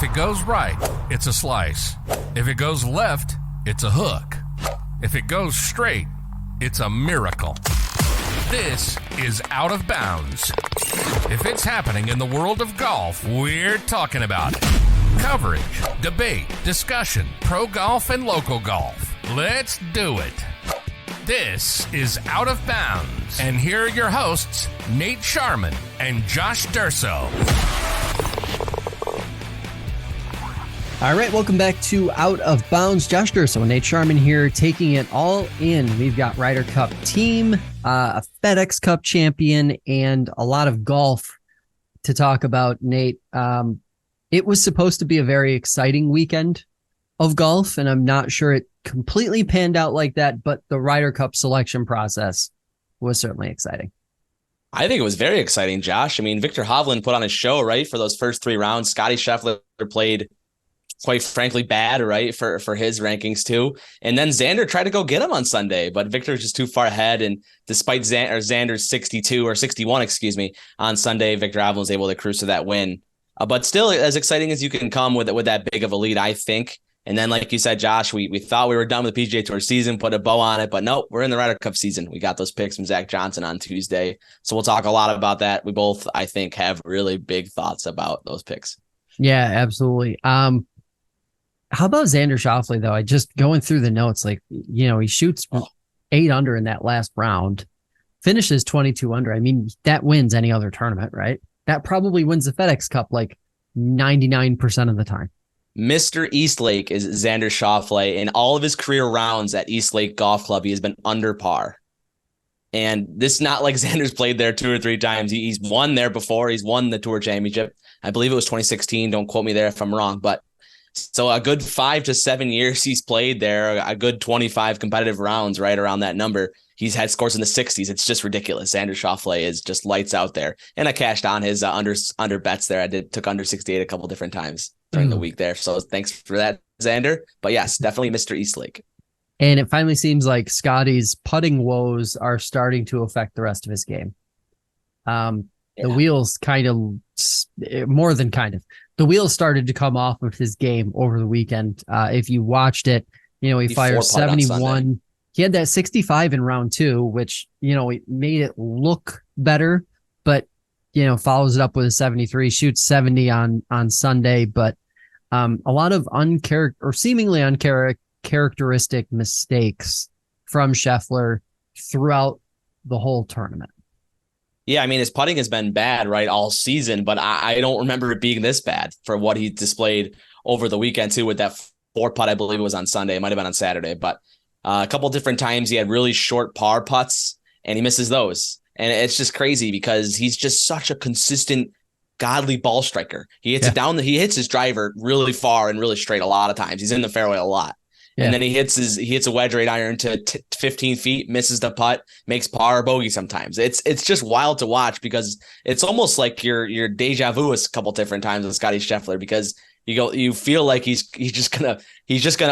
it goes right, it's a slice. If it goes left, it's a hook. If it goes straight, it's a miracle. This is Out of Bounds. If it's happening in the world of golf, we're talking about it. Coverage, debate, discussion, pro golf and local golf. Let's do it. This is Out of Bounds. And here are your hosts, Nate Sharman and Josh Durso. All right, welcome back to Out of Bounds. Josh Durso and Nate Sharman here, taking it all in. We've got Ryder Cup team, a FedEx Cup champion, and a lot of golf to talk about, Nate. It was supposed to be a very exciting weekend of golf, and I'm not sure it completely panned out like that, but the Ryder Cup selection process was certainly exciting. I think it was very exciting, Josh. I mean, Viktor Hovland put on a show, right, for those first three rounds. Scottie Scheffler played, quite frankly, bad, right, for his rankings too. And then Xander tried to go get him on Sunday, but Viktor's just too far ahead. And despite Xander's 62 or 61, on Sunday, Viktor Hovland was able to cruise to that win. But still, as exciting as you can come with that big of a lead, I think. And then, like you said, Josh, we thought we were done with the PGA Tour season, put a bow on it, but nope, we're in the Ryder Cup season. We got those picks from Zach Johnson on Tuesday. So we'll talk a lot about that. We both, I think, have really big thoughts about those picks. Yeah, absolutely. How about Xander Schauffele, though? I just going through the notes, he shoots 8 under in that last round, finishes 22 under. I mean, that wins any other tournament, right? That probably wins the FedEx Cup 99% of the time. Mr. Eastlake is Xander Schauffele. In all of his career rounds at Eastlake Golf Club, he has been under par. And this is not like Xander's played there 2 or 3 times. He's won there before. He's won the Tour Championship. I believe it was 2016. Don't quote me there if I'm wrong. But so a good 5 to 7 years he's played there, a good 25 competitive rounds, right around that number. He's had scores in the 60s. It's just ridiculous. Xander Schauffele is just lights out there. And I cashed on his under bets there. Took under 68 a couple different times during the week there. So thanks for that, Xander. But yes, definitely Mr. Eastlake. And it finally seems like Scotty's putting woes are starting to affect the rest of his game. The wheels the wheels started to come off of his game over the weekend. If you watched it, he fired 71. He had that 65 in round 2, which, it made it look better, but, follows it up with a 73, shoots 70 on Sunday. But a lot of seemingly uncharacteristic mistakes from Scheffler throughout the whole tournament. Yeah, I mean, his putting has been bad, right, all season, but I don't remember it being this bad for what he displayed over the weekend, too, with that 4 putt. I believe it was on Sunday. It might have been on Saturday, but a couple different times he had really short par putts, and he misses those. And it's just crazy because he's just such a consistent, godly ball striker. He hits it down. He hits his driver really far and really straight a lot of times. He's in the fairway a lot. Yeah. And then he hits a wedge right iron to 15 feet, misses the putt, makes par or bogey sometimes. It's just wild to watch because it's almost like your deja vu a couple different times with Scottie Scheffler because you feel like he's just gonna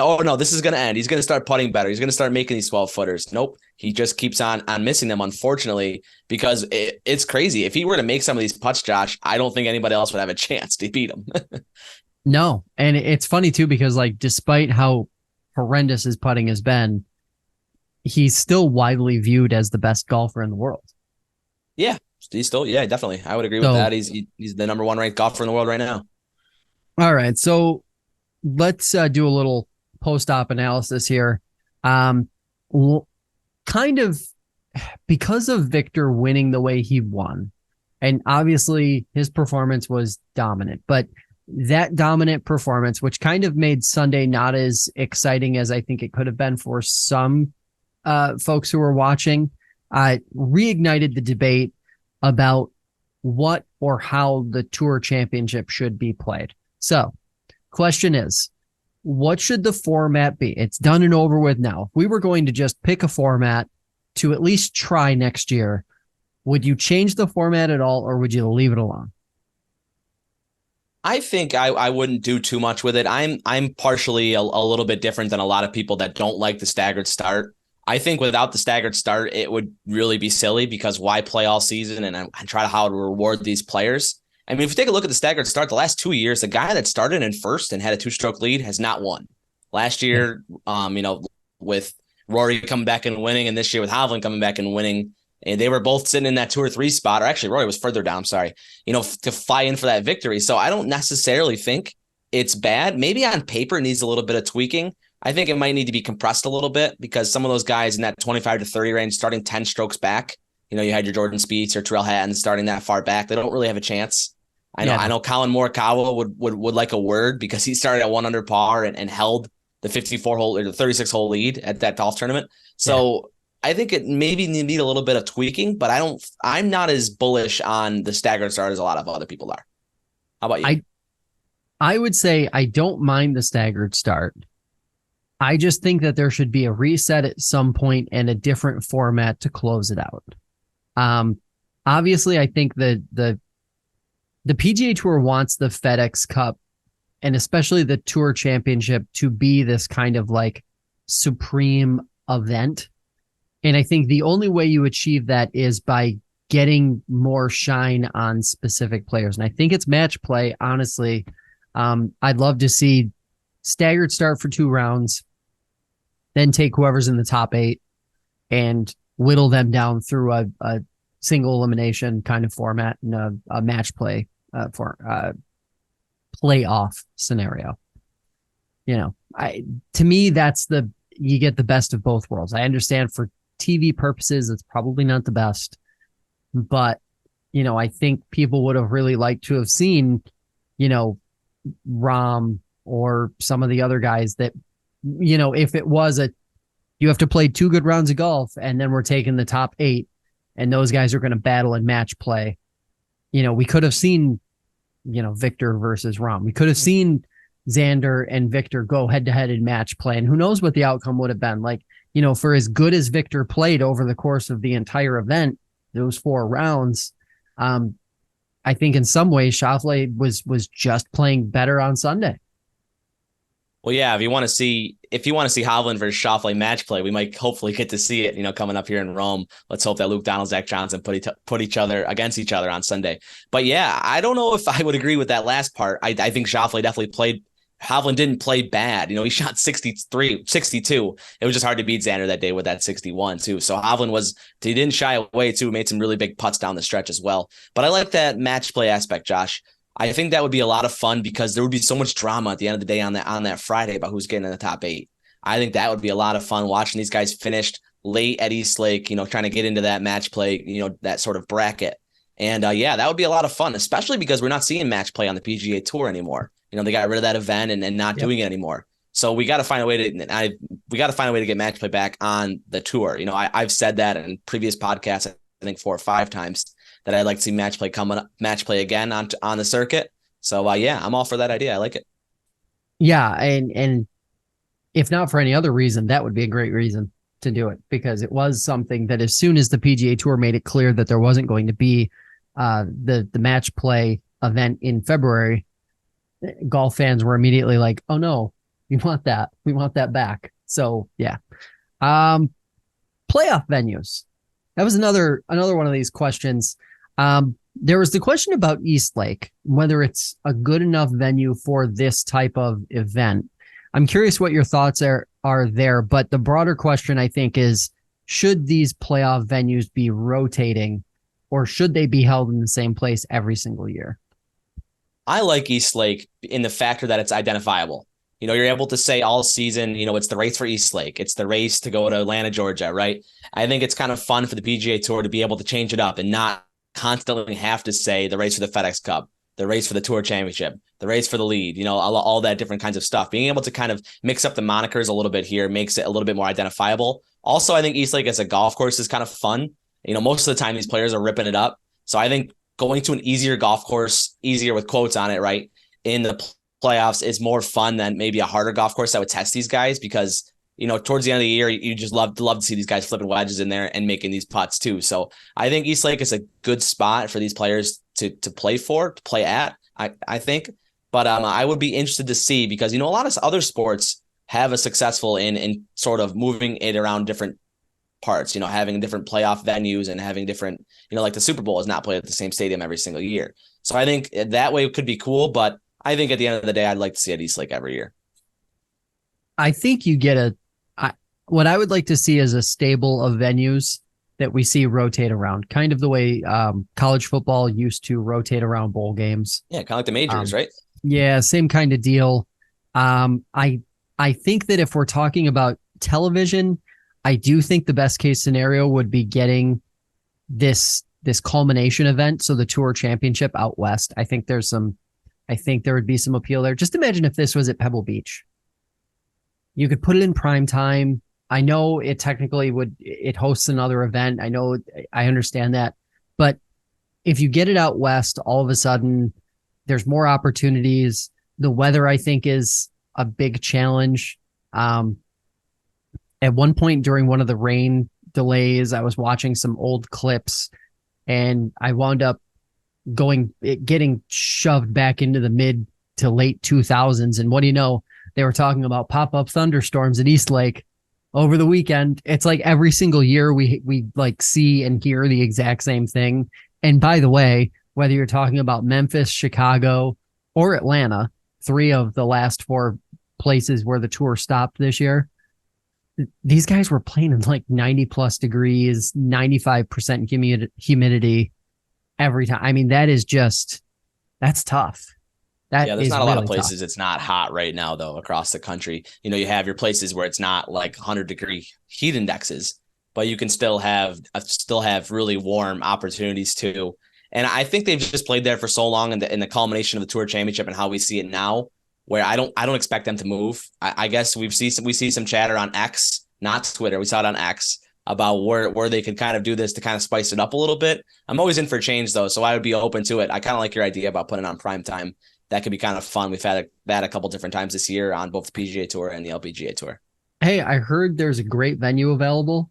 oh no, this is gonna end. He's gonna start putting better. He's gonna start making these 12 footers. Nope, he just keeps on missing them, unfortunately, because it's crazy. If he were to make some of these putts, Josh, I don't think anybody else would have a chance to beat him. No, and it's funny too because despite how horrendous his putting has been, he's still widely viewed as the best golfer in the world. Yeah, he's still definitely. I would agree with that. He's the number 1 ranked golfer in the world right now. All right, so let's do a little post-op analysis here. Kind of because of Viktor winning the way he won, and obviously his performance was dominant, but that dominant performance, which kind of made Sunday not as exciting as I think it could have been for some folks who were watching, reignited the debate about what or how the Tour Championship should be played. So, question is, what should the format be? It's done and over with now. If we were going to just pick a format to at least try next year, would you change the format at all, or would you leave it alone? I think I wouldn't do too much with it. I'm partially a little bit different than a lot of people that don't like the staggered start. I think without the staggered start, it would really be silly because why play all season and try to how to reward these players? I mean, if you take a look at the staggered start, the last 2 years, the guy that started in first and had a 2-stroke lead has not won. Last year, with Rory coming back and winning, and this year with Hovland coming back and winning, and they were both sitting in that 2 or 3 spot, or actually Rory was further down, sorry, to fly in for that victory. So I don't necessarily think it's bad. Maybe on paper it needs a little bit of tweaking. I think it might need to be compressed a little bit because some of those guys in that 25 to 30 range starting 10 strokes back, you had your Jordan Spieth or Tyrrell Hatton starting that far back. They don't really have a chance. I know Colin Morikawa would like a word because he started at 1 under par and held the 54 hole or the 36 hole lead at that golf tournament. So I think it maybe need a little bit of tweaking, but I'm not as bullish on the staggered start as a lot of other people are. How about you? I would say I don't mind the staggered start. I just think that there should be a reset at some point and a different format to close it out. Obviously, I think the PGA Tour wants the FedEx Cup and especially the Tour Championship to be this kind of like supreme event. And I think the only way you achieve that is by getting more shine on specific players. And I think it's match play, honestly. I'd love to see staggered start for 2 rounds, then take whoever's in the top 8 and whittle them down through a single elimination kind of format and a match play playoff scenario. To me, that's you get the best of both worlds. I understand for TV purposes, it's probably not the best, but I think people would have really liked to have seen, Rahm or some of the other guys that, if it was you have to play 2 good rounds of golf and then we're taking the top 8 and those guys are going to battle in match play. We could have seen, Victor versus Rahm. We could have seen Xander and Victor go head to head in match play. And who knows what the outcome would have been. Like, for as good as Victor played over the course of the entire event, those 4 rounds, I think in some ways Schauffele was just playing better on Sunday. Well, yeah, if you want to see Hovland versus Schauffele match play, we might hopefully get to see it, coming up here in Rome. Let's hope that Luke Donald, Zach Johnson put each other against each other on Sunday. But yeah, I don't know if I would agree with that last part. I think Schauffele definitely played. Hovland didn't play bad. He shot 62. It was just hard to beat Xander that day with that 61 too. So Hovland he didn't shy away too, made some really big putts down the stretch as well. But I like that match play aspect, Josh. I think that would be a lot of fun because there would be so much drama at the end of the day on that Friday about who's getting in the top 8. I think that would be a lot of fun watching these guys finished late at East Lake, trying to get into that match play, that sort of bracket. And that would be a lot of fun, especially because we're not seeing match play on the PGA Tour anymore. They got rid of that event and not doing it anymore. So we got to find a way to get match play back on the tour. I've said that in previous podcasts, I think 4 or 5 times, that I'd like to see match play again on the circuit. So I'm all for that idea. I like it. Yeah, and if not for any other reason, that would be a great reason to do it, because it was something that as soon as the PGA Tour made it clear that there wasn't going to be the match play event in February, golf fans were immediately like, oh no, we want that back. So yeah. Playoff venues. That was another one of these questions. There was the question about East Lake, whether it's a good enough venue for this type of event. I'm curious what your thoughts are there, but the broader question, I think, is should these playoff venues be rotating or should they be held in the same place every single year? I like East Lake in the factor that it's identifiable. You're able to say all season, it's the race for East Lake. It's the race to go to Atlanta, Georgia, right? I think it's kind of fun for the PGA Tour to be able to change it up and not constantly have to say the race for the FedEx Cup, the race for the Tour Championship, the race for the lead, all that different kinds of stuff. Being able to kind of mix up the monikers a little bit here makes it a little bit more identifiable. Also, I think East Lake as a golf course is kind of fun. Most of the time these players are ripping it up. So I think going to an easier golf course, easier with quotes on it, right, in the playoffs is more fun than maybe a harder golf course that would test these guys because, towards the end of the year, you just love to see these guys flipping wedges in there and making these putts too. So I think East Lake is a good spot for these players to play at, I think. But I would be interested to see because, a lot of other sports have a successful in sort of moving it around different parts, having different playoff venues and having different, like the Super Bowl is not played at the same stadium every single year. So I think that way it could be cool, but I think at the end of the day, I'd like to see it East Lake every year. I think you get what I would like to see is a stable of venues that we see rotate around, kind of the way college football used to rotate around bowl games. Yeah, kind of like the majors, right? Yeah, same kind of deal. I think that if we're talking about television, I do think the best case scenario would be getting this culmination event, so the Tour Championship out west. I think there would be some appeal there. Just imagine if this was at Pebble Beach. You could put it in prime time. I know it technically it hosts another event. I understand that. But if you get it out west, all of a sudden there's more opportunities. The weather, I think, is a big challenge. At one point during one of the rain delays, I was watching some old clips and I wound up getting shoved back into the mid to late 2000s. And what do you know? They were talking about pop-up thunderstorms at East Lake over the weekend. It's like every single year we like see and hear the exact same thing. And by the way, whether you're talking about Memphis, Chicago, or Atlanta, 3 of the last 4 places where the Tour stopped this year, these guys were playing in like 90 plus degrees, 95% humidity every time. I mean, that's tough. There's not a lot of places it's not hot right now, though, across the country. You have your places where it's not like 100-degree heat indexes, but you can still have really warm opportunities too. And I think they've just played there for so long in the culmination of the Tour Championship and how we see it now, where I don't expect them to move. I guess we see some chatter on X, not Twitter. We saw it on X about where they could kind of do this to kind of spice it up a little bit. I'm always in for change, though, so I would be open to it. I kind of like your idea about putting it on prime time. That could be kind of fun. We've had that a couple different times this year on both the PGA Tour and the LPGA Tour. Hey, I heard there's a great venue available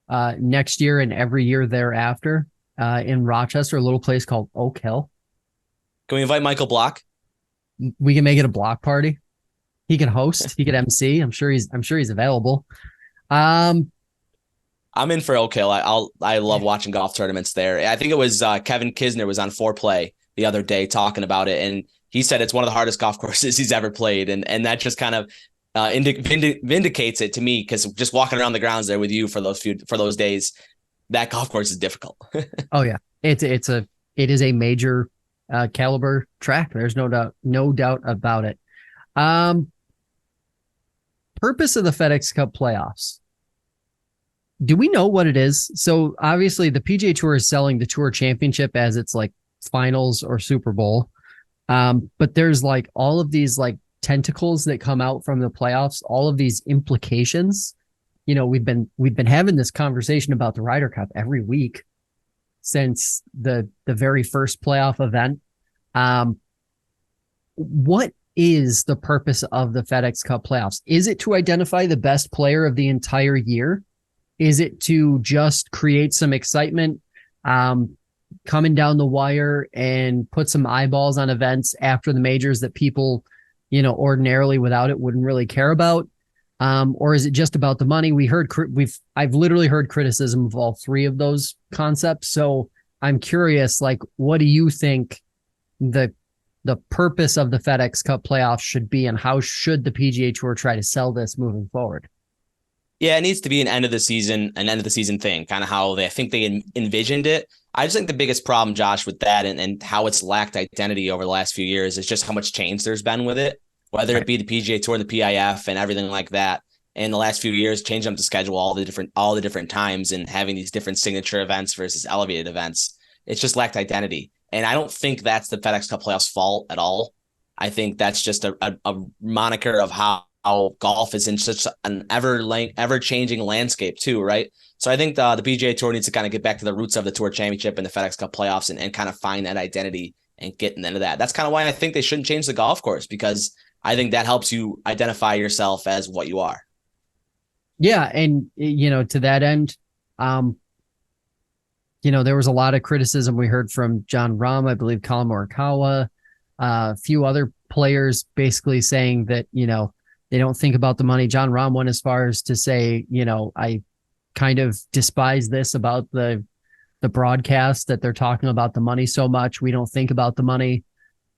next year and every year thereafter in Rochester, a little place called Oak Hill. Can we invite Michael Block? We can make it a block party. He can host. He could MC. I'm sure he's available. I'm in for Oak Hill. I love watching golf tournaments there. I think it was Kevin Kisner was on Foreplay the other day talking about it, and he said it's one of the hardest golf courses he's ever played, and that just kind of vindicates it to me, because just walking around the grounds there with you for those days, that golf course is difficult. Oh yeah, it is a major caliber track. There's no doubt about it. Purpose of the FedEx Cup playoffs. Do we know what it is? So obviously the PGA Tour is selling the Tour Championship as its like finals or Super Bowl. But there's like all of these like tentacles that come out from the playoffs, all of these implications. We've been having this conversation about the Ryder Cup every week since the very first playoff event. What is the purpose of the FedEx Cup playoffs? Is it to identify the best player of the entire year? Is it to just create some excitement coming down the wire and put some eyeballs on events after the majors that people, ordinarily without it wouldn't really care about? Or is it just about the money? I've literally heard criticism of all 3 of those concepts. So I'm curious, like, what do you think the purpose of the FedEx Cup playoffs should be, and how should the PGA Tour try to sell this moving forward? Yeah, it needs to be an end of the season thing, kind of how I think they envisioned it. I just think the biggest problem, Josh, with that and how it's lacked identity over the last few years is just how much change there's been with it, whether it be the PGA Tour, the PIF, and everything like that. In the last few years, changing up the schedule all the different times and having these different signature events versus elevated events. It's just lacked identity. And I don't think that's the FedEx Cup playoffs' fault at all. I think that's just a moniker of how golf is in such an ever-changing landscape too, right? So I think the PGA Tour needs to kind of get back to the roots of the Tour Championship and the FedEx Cup playoffs and kind of find that identity and get into that. That's kind of why I think they shouldn't change the golf course, because I think that helps you identify yourself as what you are. Yeah, and to that end, there was a lot of criticism we heard from John Rahm, I believe Colin Morikawa, a few other players basically saying that, they don't think about the money. John Rahm went as far as to say, I kind of despise this about the the broadcast that they're talking about the money so much. We don't think about the money.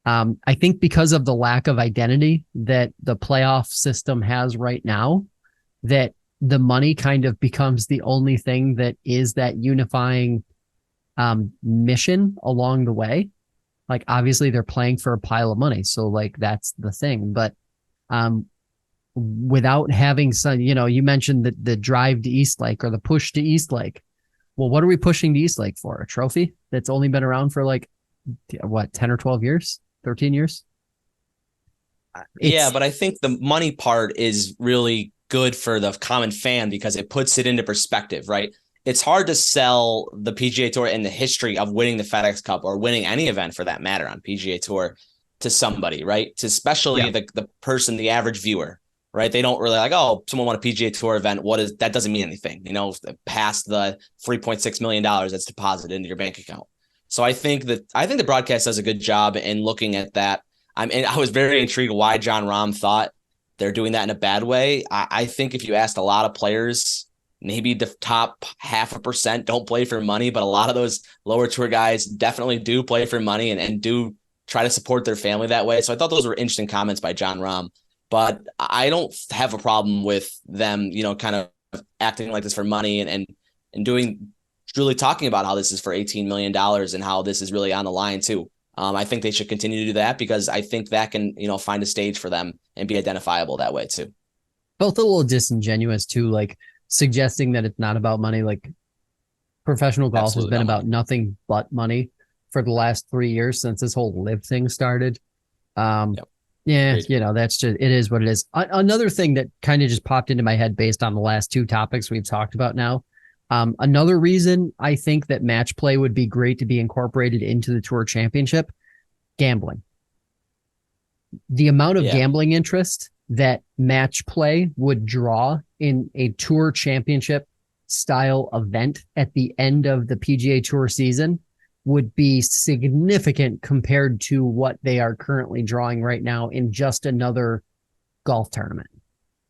I think because of the lack of identity that the playoff system has right now, that the money kind of becomes the only thing that is that unifying mission along the way. Like, obviously they're playing for a pile of money. So like, that's the thing. But without having some, you mentioned the drive to Eastlake or the push to Eastlake. Well, what are we pushing to Eastlake for? A trophy that's only been around for like, 10 or 12 years, 13 years? Yeah, but I think the money part is really good for the common fan because it puts it into perspective, right? It's hard to sell the PGA Tour and the history of winning the FedEx Cup or winning any event for that matter on PGA Tour to somebody, right? To especially the person, the average viewer, right? They don't really like, oh, someone won a PGA Tour event. That doesn't mean anything, past the $3.6 million that's deposited into your bank account. So I think the broadcast does a good job in looking at that. I was very intrigued why John Rahm thought they're doing that in a bad way. I think if you asked a lot of players, maybe the top 0.5% don't play for money, but a lot of those lower tour guys definitely do play for money and do try to support their family that way. So I thought those were interesting comments by John Rahm, but I don't have a problem with them, kind of acting like this for money and really talking about how this is for $18 million and how this is really on the line too. I think they should continue to do that because I think that can, find a stage for them and be identifiable that way too. Felt a little disingenuous too, like suggesting that it's not about money. Like, professional golf Absolutely has been about nothing but money for the last 3 years since this whole live thing started. Yeah, Great. that's just, it is what it is. Another thing that kind of just popped into my head based on the last two topics we've talked about now. Another reason I think that match play would be great to be incorporated into the Tour Championship, gambling. The amount of gambling interest that match play would draw in a Tour Championship style event at the end of the PGA Tour season would be significant compared to what they are currently drawing right now in just another golf tournament.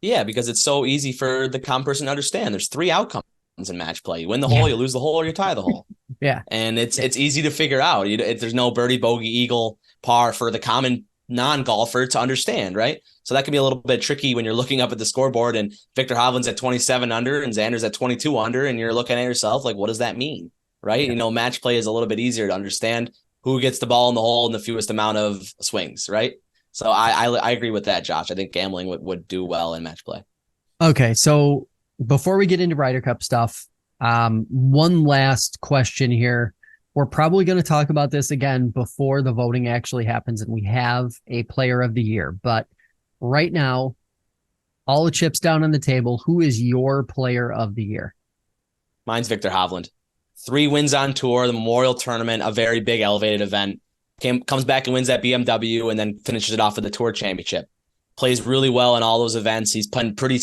Yeah, because it's so easy for the common person to understand. There's 3 outcomes in match play. You win the hole, you lose the hole, or you tie the hole. Yeah. And it's easy to figure out. There's no birdie, bogey, eagle, par for the common non-golfer to understand, right? So that can be a little bit tricky when you're looking up at the scoreboard and Victor Hovland's at 27 under and Xander's at 22 under, and you're looking at yourself like, what does that mean? Right? Yeah. Match play is a little bit easier to understand who gets the ball in the hole in the fewest amount of swings, right? So I agree with that, Josh. I think gambling would do well in match play. Okay, so before we get into Ryder Cup stuff, one last question here. We're probably going to talk about this again before the voting actually happens and we have a player of the year. But right now, all the chips down on the table, who is your player of the year? Mine's Victor Hovland. 3 wins on tour, the Memorial Tournament, a very big elevated event. Comes back and wins at BMW and then finishes it off with the Tour Championship. Plays really well in all those events. He's playing pretty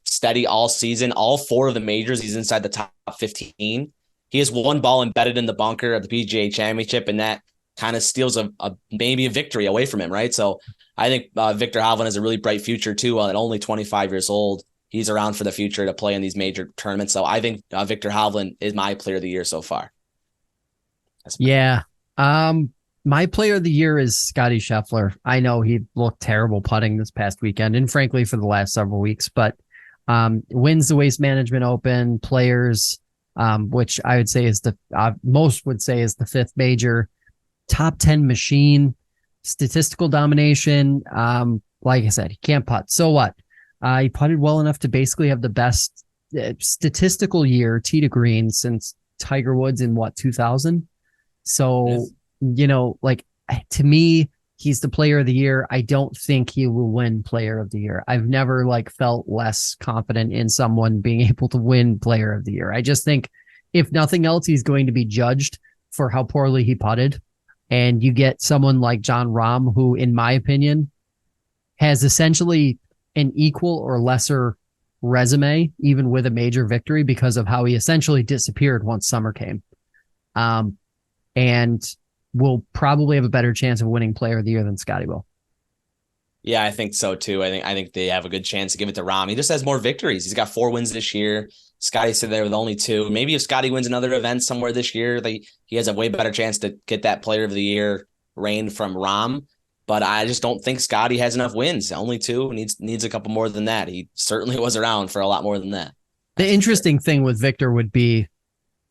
steady all season. All 4 of the majors, he's inside the top 15. He has 1 ball embedded in the bunker of the PGA Championship, and that kind of steals maybe a victory away from him, right? So I think Victor Hovland has a really bright future too. At only 25 years old, he's around for the future to play in these major tournaments. So I think Victor Hovland is my player of the year so far. Yeah. My player of the year is Scotty Scheffler. I know he looked terrible putting this past weekend and frankly for the last several weeks, but wins the Waste Management Open, Players, which I would say is most would say is the 5th major, top 10 machine, statistical domination. Like I said, he can't putt. So what? He putted well enough to basically have the best statistical year tee to green since Tiger Woods in 2000. So, yes. To me, he's the player of the year. I don't think he will win player of the year. I've never felt less confident in someone being able to win player of the year. I just think if nothing else, he's going to be judged for how poorly he putted. And you get someone like John Rahm, who, in my opinion, has essentially an equal or lesser resume, even with a major victory, because of how he essentially disappeared once summer came. And will probably have a better chance of winning player of the year than Scotty will. Yeah, I think so too. I think they have a good chance to give it to Rom. He just has more victories. He's got 4 wins this year. Scotty said there with only 2. Maybe if Scotty wins another event somewhere this year, he has a way better chance to get that Player of the Year reign from Rom. But I just don't think Scotty has enough wins. Only 2 needs a couple more than that. He certainly was around for a lot more than that. The interesting thing with Victor would be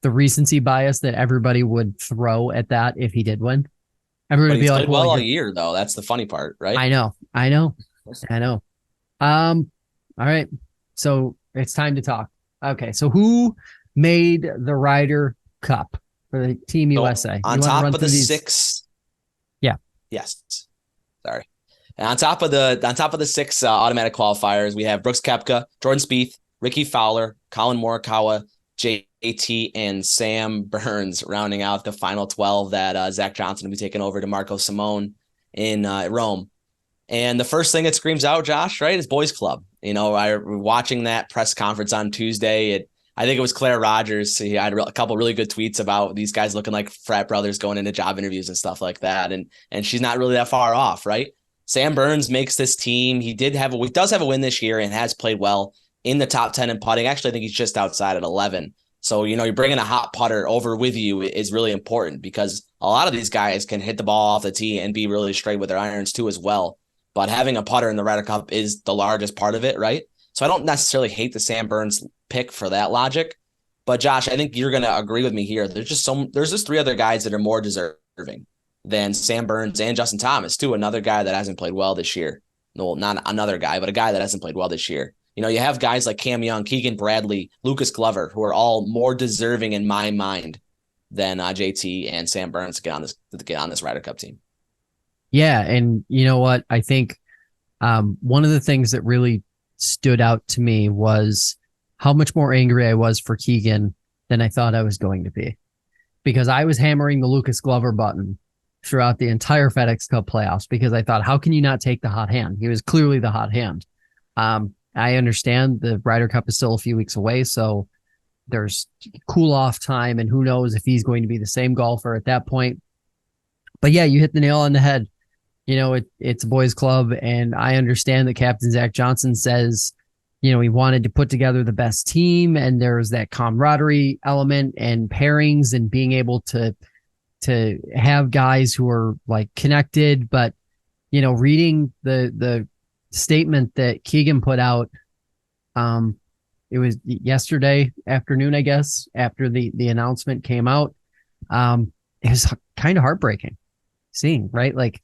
the recency bias that everybody would throw at that if he did win. Everybody would be like, well, all year though. That's the funny part, right? I know. All right. So it's time to talk. Okay. So who made the Ryder Cup for the Team USA? On top of the 6. Yeah. Yes. Sorry. And on top of the 6 automatic qualifiers, we have Brooks Koepka, Jordan Spieth, Ricky Fowler, Colin Morikawa, JT, and Sam Burns rounding out the final 12 that Zach Johnson will be taking over to Marco Simone in Rome. And the first thing that screams out, Josh, right, is Boys Club. I watching that press conference on Tuesday. I think it was Claire Rogers. He had a couple really good tweets about these guys looking like frat brothers going into job interviews and stuff like that. And she's not really that far off, right? Sam Burns makes this team. He does have a win this year and has played well in the top 10 in putting. Actually, I think he's just outside at 11. So, you're bringing a hot putter over with you is really important because a lot of these guys can hit the ball off the tee and be really straight with their irons too as well. But having a putter in the Ryder Cup is the largest part of it, right? So I don't necessarily hate the Sam Burns pick for that logic. But Josh, I think you're going to agree with me here. There's just 3 other guys that are more deserving than Sam Burns and Justin Thomas, too. Another guy that hasn't played well this year. No, not another guy, but a guy that hasn't played well this year. You have guys like Cam Young, Keegan Bradley, Lucas Glover, who are all more deserving in my mind than JT and Sam Burns to get on this Ryder Cup team. Yeah, and you know what? I think one of the things that really stood out to me was how much more angry I was for Keegan than I thought I was going to be. Because I was hammering the Lucas Glover button throughout the entire FedEx Cup playoffs because I thought, how can you not take the hot hand? He was clearly the hot hand. I understand the Ryder Cup is still a few weeks away, so there's cool off time, and who knows if he's going to be the same golfer at that point. But yeah, you hit the nail on the head. It's a boys club, and I understand that Captain Zach Johnson says, he wanted to put together the best team, and there's that camaraderie element and pairings and being able to have guys who are like connected. But, reading the statement that Keegan put out, it was yesterday afternoon, I guess, after the announcement came out. It was kind of heartbreaking seeing, right? Like,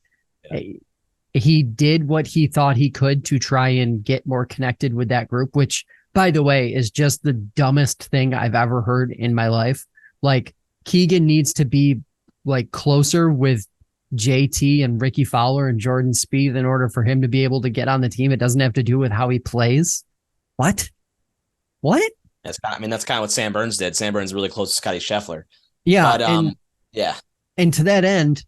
he did what he thought he could to try and get more connected with that group, which, by the way, is just the dumbest thing I've ever heard in my life. Like, Keegan needs to be like closer with JT and Ricky Fowler and Jordan Spieth in order for him to be able to get on the team. It doesn't have to do with how he plays. What? That's kind of what Sam Burns did. Sam Burns is really close to Scotty Scheffler. Yeah. But, yeah. And to that end,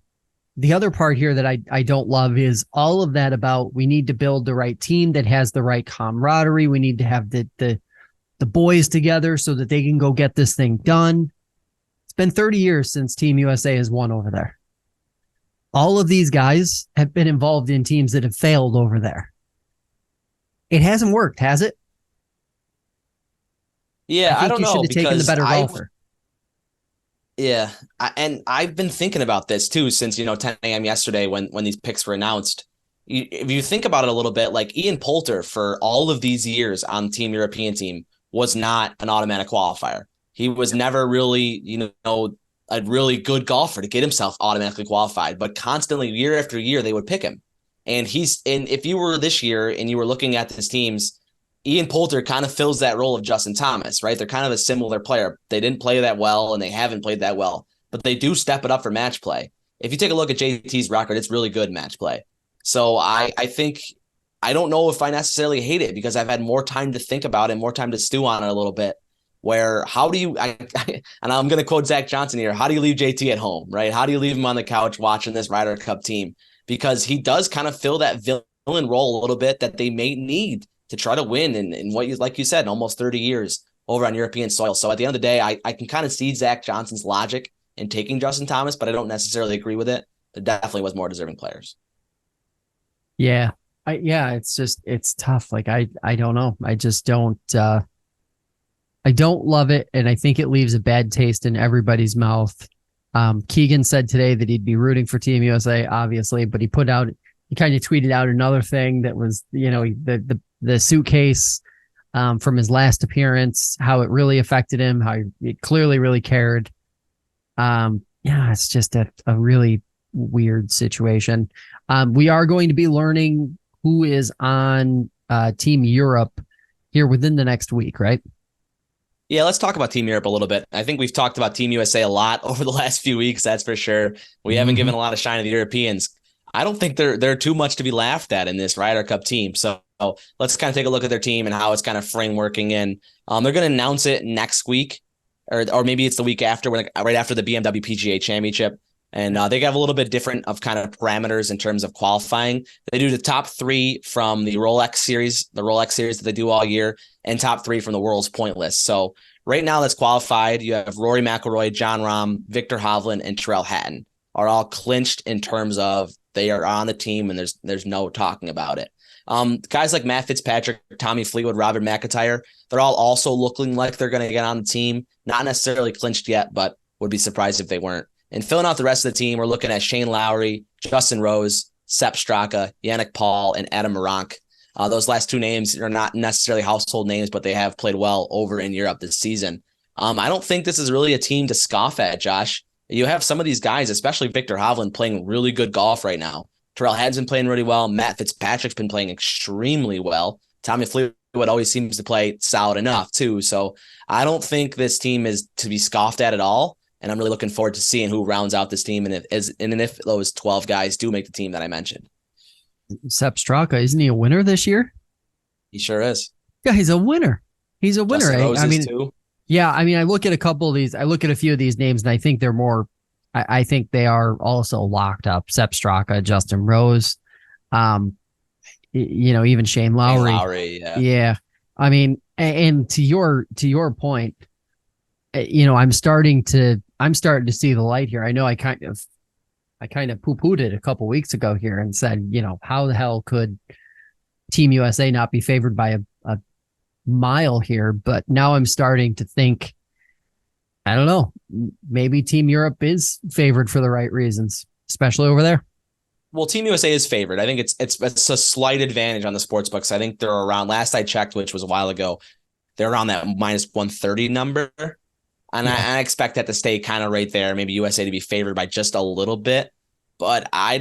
the other part here that I don't love is all of that about we need to build the right team that has the right camaraderie. We need to have the boys together so that they can go get this thing done. It's been 30 years since Team USA has won over there. All of these guys have been involved in teams that have failed over there. It hasn't worked, has it? Yeah, I don't know. You should have taken the better golfer. Yeah, and I've been thinking about this too since 10 a.m. yesterday when these picks were announced. If you think about it a little bit, like Ian Poulter for all of these years on Team European team was not an automatic qualifier. He was never really, a really good golfer to get himself automatically qualified, but constantly year after year they would pick him. And if you were this year and you were looking at his teams, Ian Poulter kind of fills that role of Justin Thomas, right? They're kind of a similar player. They didn't play that well and they haven't played that well, but they do step it up for match play. If you take a look at JT's record, it's really good match play. So I think, I don't know if I necessarily hate it because I've had more time to think about it, more time to stew on it a little bit. Where how do you, and I'm going to quote Zach Johnson here, how do you leave JT at home, right? How do you leave him on the couch watching this Ryder Cup team? Because he does kind of fill that villain role a little bit that they may need to try to win in what like you said, in almost 30 years over on European soil. So at the end of the day, I can kind of see Zach Johnson's logic in taking Justin Thomas, but I don't necessarily agree with it. There definitely was more deserving players. Yeah. It's tough. Like, I don't know. I just don't, I don't love it. And I think it leaves a bad taste in everybody's mouth. Keegan said today that he'd be rooting for Team USA, obviously, but he kind of tweeted out another thing that was, the suitcase from his last appearance, how it really affected him, how he clearly really cared. It's just a really weird situation. We are going to be learning who is on Team Europe here within the next week, right? Yeah, let's talk about Team Europe a little bit. I think we've talked about Team USA a lot over the last few weeks, that's for sure. We haven't given a lot of shine to the Europeans. I don't think they're too much to be laughed at in this Ryder Cup team. So let's kind of take a look at their team and how it's kind of frameworking in. They're going to announce it next week, or maybe it's the week after, right after the BMW PGA Championship. And they have a little bit different of kind of parameters in terms of qualifying. They do the top 3 from the Rolex series that they do all year, and top 3 from the World's Point List. So right now that's qualified. You have Rory McIlroy, Jon Rahm, Victor Hovland, and Tyrrell Hatton are all clinched in terms of they are on the team, and there's no talking about it. Guys like Matt Fitzpatrick, Tommy Fleetwood, Robert McIntyre, they're all also looking like they're going to get on the team. Not necessarily clinched yet, but would be surprised if they weren't. And filling out the rest of the team, we're looking at Shane Lowry, Justin Rose, Sepp Straka, Yannick Paul, and Adam Meronk. Those last 2 names are not necessarily household names, but they have played well over in Europe this season. I don't think this is really a team to scoff at, Josh. You have some of these guys, especially Victor Hovland, playing really good golf right now. Tyrrell Hatton's been playing really well. Matt Fitzpatrick's been playing extremely well. Tommy Fleetwood always seems to play solid enough, too. So I don't think this team is to be scoffed at all. And I'm really looking forward to seeing who rounds out this team and if those 12 guys do make the team that I mentioned. Sepp Straka, isn't he a winner this year? He sure is. Yeah, he's a winner. He's a winner. I mean, too. Yeah, I mean, I look at a few of these names, and I think they're more. I think they are also locked up. Sepp Straka, Justin Rose, even Shane Lowry. Yeah. I mean, and to your point, I'm starting to see the light here. I know I kind of poo-pooed it a couple weeks ago here and said, how the hell could Team USA not be favored by a mile here? But now I'm starting to think, I don't know, maybe Team Europe is favored for the right reasons, especially over there. Well, Team USA is favored. I think it's a slight advantage on the sports books. I think they're around, last I checked, which was a while ago, they're around that minus 130 number. And yeah. I expect that to stay kind of right there. Maybe USA to be favored by just a little bit. But I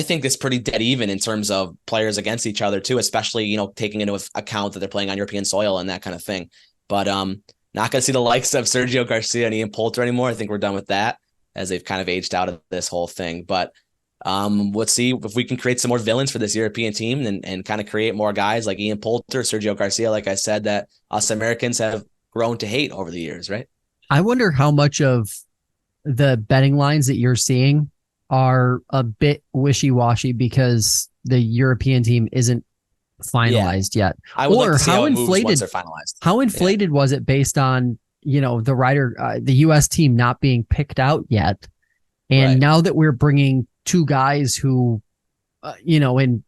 think it's pretty dead even in terms of players against each other too, especially, taking into account that they're playing on European soil and that kind of thing. But not going to see the likes of Sergio Garcia and Ian Poulter anymore. I think we're done with that as they've kind of aged out of this whole thing. But let's see if we can create some more villains for this European team and kind of create more guys like Ian Poulter, Sergio Garcia, like I said, that us Americans have grown to hate over the years, right? I wonder how much of the betting lines that you're seeing are a bit wishy-washy because the European team isn't finalized yet. I would like to see how inflated once they're finalized. How inflated was it based on, the Ryder, the US team not being picked out yet? And now that we're bringing 2 guys who, in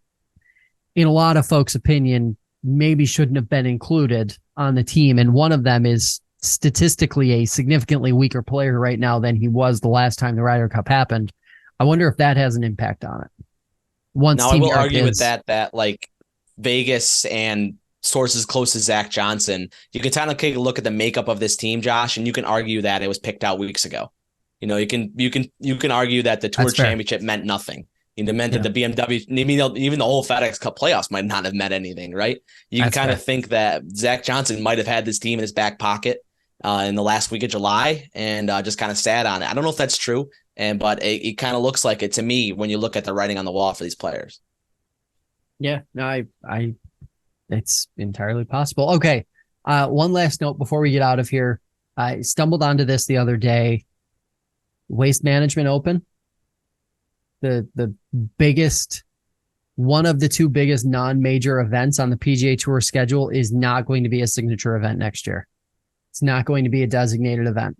a lot of folks' opinion, maybe shouldn't have been included on the team. And one of them is statistically a significantly weaker player right now than he was the last time the Ryder Cup happened. I wonder if that has an impact on it. Now, I will argue with that like Vegas and sources close to Zach Johnson, you can kind of take a look at the makeup of this team, Josh, and you can argue that it was picked out weeks ago. You can argue that the Tour Championship meant nothing. It meant that the BMW, even the whole FedEx Cup playoffs might not have meant anything, right? You can kind of think that Zach Johnson might have had this team in his back pocket in the last week of July and just kind of sat on it. I don't know if that's true, but it kind of looks like it to me when you look at the writing on the wall for these players. Yeah, no, it's entirely possible. Okay, one last note before we get out of here. I stumbled onto this the other day. Waste Management Open, the biggest, one of the 2 biggest non-major events on the PGA Tour schedule, is not going to be a signature event next year. It's not going to be a designated event.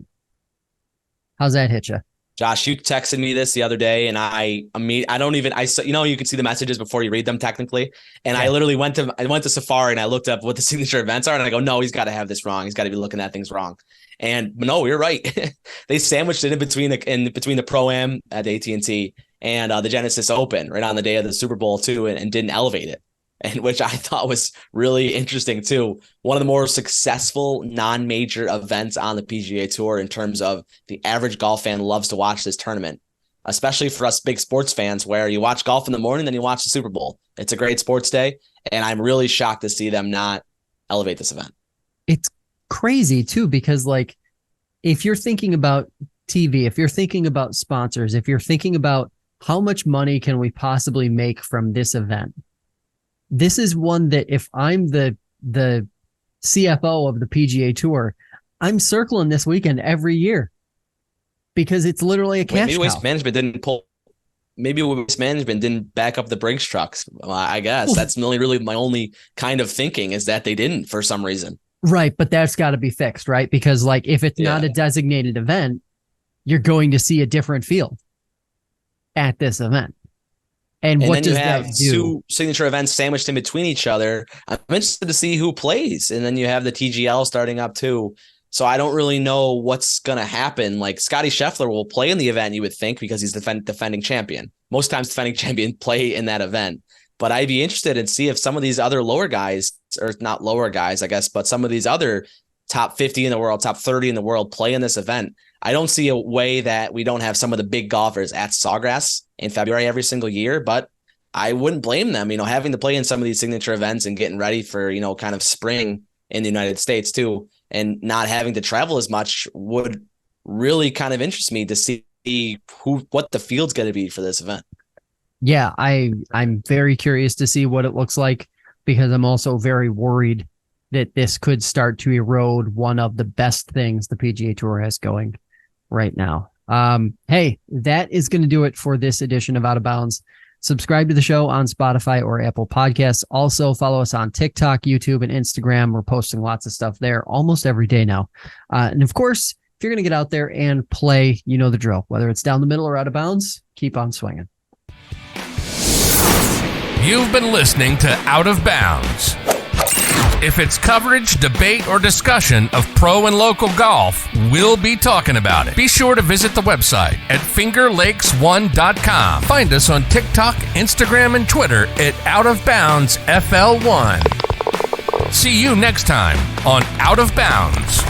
How's that hit you? Josh, you texted me this the other day, and you can see the messages before you read them technically. And I literally went to Safari and I looked up what the signature events are, and I go, no, he's got to have this wrong. He's got to be looking at things wrong. And no, you're right. They sandwiched it in between the Pro-Am at AT&T and the Genesis Open right on the day of the Super Bowl too, and didn't elevate it. And which I thought was really interesting too. One of the more successful non-major events on the PGA Tour in terms of the average golf fan loves to watch this tournament, especially for us big sports fans where you watch golf in the morning, then you watch the Super Bowl. It's a great sports day, and I'm really shocked to see them not elevate this event. It's crazy too, because like if you're thinking about TV, if you're thinking about sponsors, if you're thinking about how much money can we possibly make from this event, this is one that if I'm the CFO of the PGA Tour, I'm circling this weekend every year because it's literally a cash cow. Maybe Waste Management didn't back up the Brinks trucks. I guess that's really my only kind of thinking is that they didn't for some reason. Right, but that's got to be fixed, right? Because like if it's not a designated event, you're going to see a different field at this event. And what does that do? Two signature events sandwiched in between each other. I'm interested to see who plays. And then you have the TGL starting up too. So I don't really know what's going to happen. Like Scotty Scheffler will play in the event, you would think, because he's the defending champion. Most times defending champion play in that event. But I'd be interested in see if some of these other lower guys, or not lower guys, I guess, but some of these other top 50 in the world, top 30 in the world play in this event. I don't see a way that we don't have some of the big golfers at Sawgrass in February every single year, but I wouldn't blame them, having to play in some of these signature events and getting ready for, kind of spring in the United States too, and not having to travel as much would really kind of interest me to see what the field's going to be for this event. Yeah, I'm very curious to see what it looks like, because I'm also very worried that this could start to erode one of the best things the PGA Tour has going right now. Hey, that is going to do it for this edition of Out of Bounds. Subscribe to the show on Spotify or Apple Podcasts. Also follow us on TikTok, YouTube, and Instagram. We're posting lots of stuff there almost every day now. And of course, if you're going to get out there and play, you know the drill. Whether it's down the middle or out of bounds, keep on swinging. You've been listening to Out of Bounds. If it's coverage, debate, or discussion of pro and local golf, we'll be talking about it. Be sure to visit the website at fingerlakes1.com. Find us on TikTok, Instagram, and Twitter at OutOfBoundsFL1. See you next time on Out of Bounds.